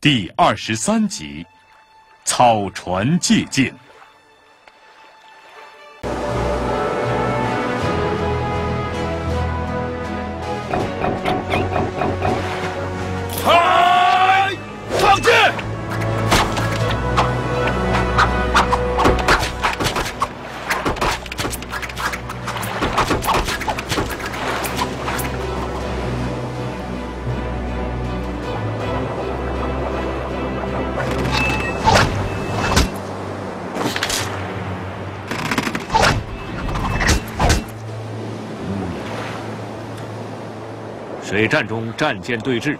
第23集，草船借箭。开，放箭！水战中战舰对峙，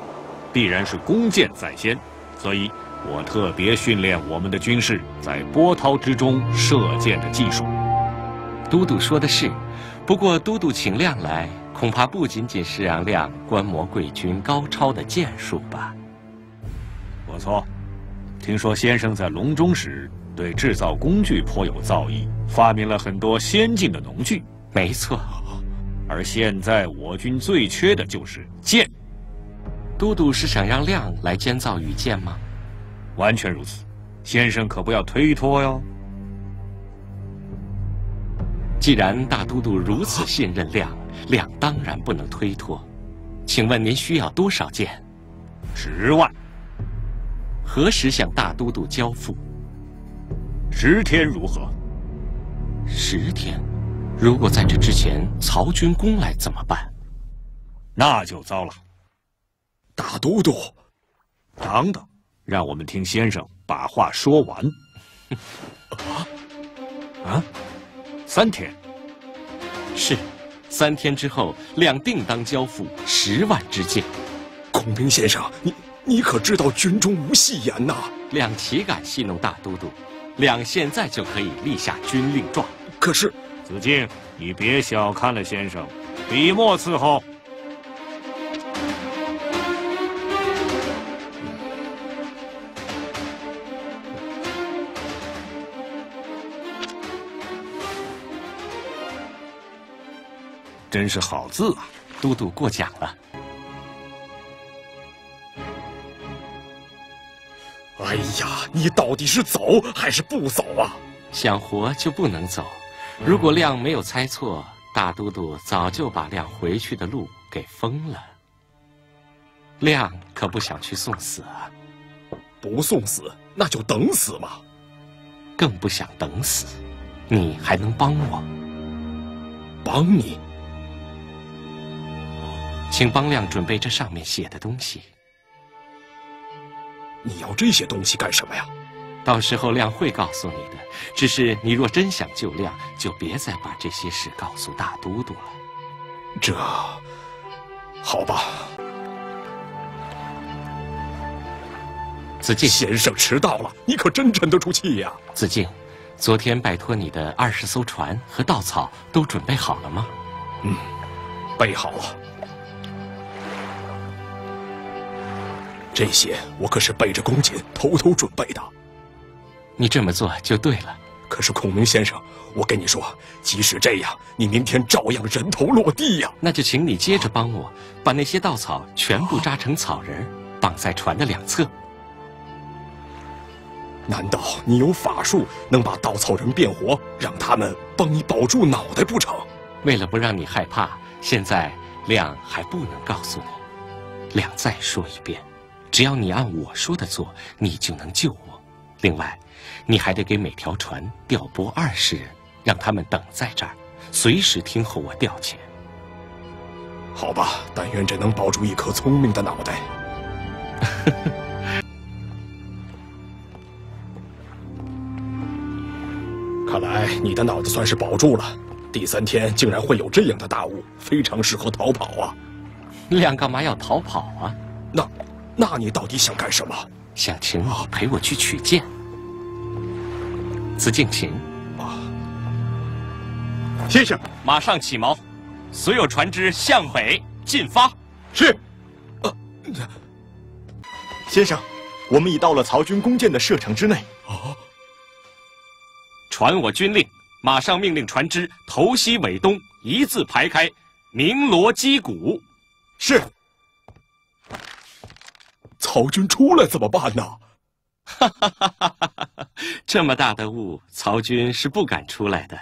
必然是弓箭在先，所以我特别训练我们的军士在波涛之中射箭的技术。都督说的是，不过都督请亮来，恐怕不仅仅是让亮观摩贵军高超的箭术吧。不错，听说先生在隆中时对制造工具颇有造诣，发明了很多先进的农具。没错。而现在我军最缺的就是箭。都督是想让亮来监造羽箭吗？完全如此，先生可不要推脱哟。既然大都督如此信任亮，亮当然不能推脱。请问您需要多少箭？10万。何时向大都督交付？10天如何？10天。如果在这之前曹军攻来怎么办？那就糟了。大都督，等等，让我们听先生把话说完。3天。是，3天之后，亮定当交付10万支箭。孔明先生，你可知道军中无戏言呐？亮岂敢戏弄大都督？亮现在就可以立下军令状。可是。子敬，你别小看了先生，笔墨伺候。真是好字啊！都督过奖了。哎呀，你到底是走还是不走啊？想活就不能走。如果亮没有猜错，大都督早就把亮回去的路给封了。亮可不想去送死啊！不送死，那就等死嘛。更不想等死。你还能帮我？帮你？请帮亮准备这上面写的东西。你要这些东西干什么呀？到时候亮会告诉你的，只是你若真想救亮，就别再把这些事告诉大都督了。这，好吧。子敬先生迟到了，你可真沉得住气呀。子敬，昨天拜托你的20艘船和稻草都准备好了吗？备好了。这些我可是背着弓箭偷偷准备的。你这么做就对了。可是孔明先生，我跟你说，即使这样，你明天照样人头落地呀。那就请你接着帮我，把那些稻草全部扎成草人，绑在船的两侧。难道你有法术能把稻草人变活，让他们帮你保住脑袋不成？为了不让你害怕，现在亮还不能告诉你。亮再说一遍，只要你按我说的做，你就能救我。另外，你还得给每条船调拨20人，让他们等在这儿，随时听候我调遣。好吧，但愿这能保住一颗聪明的脑袋。看来你的脑子算是保住了。第3天竟然会有这样的大雾，非常适合逃跑啊！亮干嘛要逃跑啊？那你到底想干什么？想请你陪我去取箭。子敬请。先生，马上起锚，所有船只向北进发。是。先生，我们已到了曹军弓箭的射程之内。传我军令，马上命令船只头西尾东，一字排开，鸣锣击鼓。是。曹曹军出来怎么办呢？哈哈哈哈哈！这么大的雾，曹军是不敢出来的。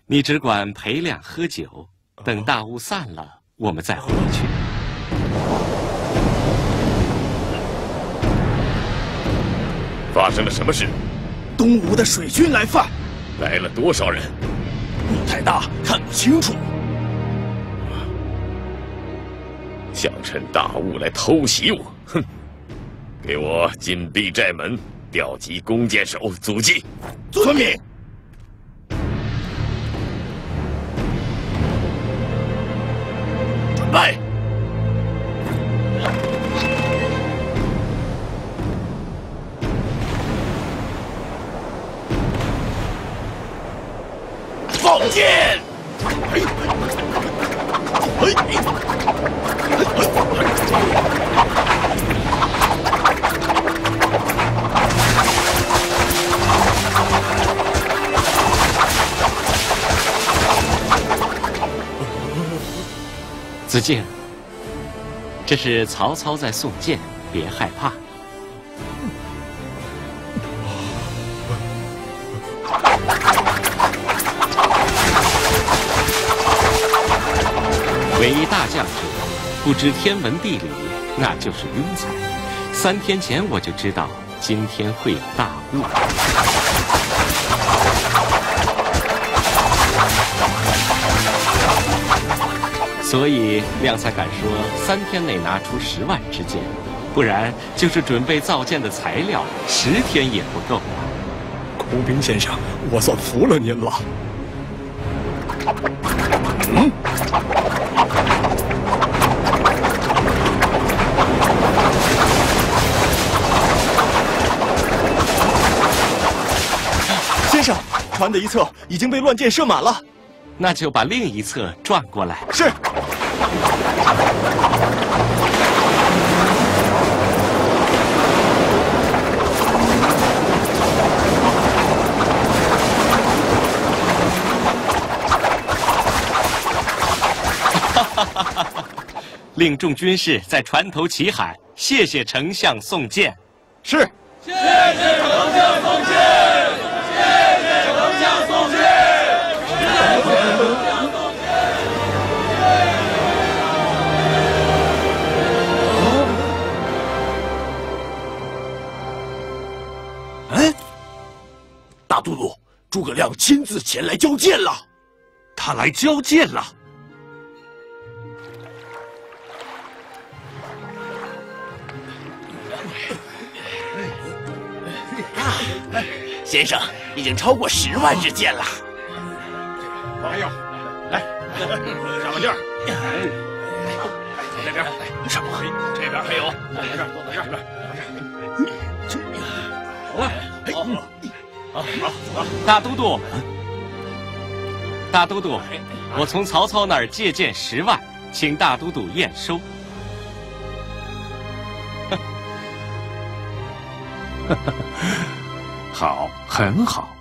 你只管陪亮喝酒，等大雾散了，我们再回去。发生了什么事？东吴的水军来犯，来了多少人？雾太大，看不清楚。想趁大雾来偷袭我，哼！给我紧闭寨门，调集弓箭手阻击。遵命。准备。放箭！子敬，这是曹操在送箭，别害怕。为大将者，不知天文地理，那就是庸才。3天前我就知道今天会有大雾，所以亮才敢说3天内拿出10万支箭，不然就是准备造箭的材料，10天也不够啊。孔明先生，我算服了您了。先生，船的一侧已经被乱箭射满了，那就把另一侧转过来。是。令众军士在船头齐喊：“谢谢丞相送箭。”是。谢谢丞相送箭！谢谢丞相送箭！谢谢丞相送箭！哎，大都督，诸葛亮亲自前来交箭了。他来交箭了。先生，已经超过10万支箭了。还有，来，上个劲儿。这边，上回这边还有，在这儿，在这儿。好，大都督，大都督，我从曹操那儿借箭10万，请大都督验收。好，很好。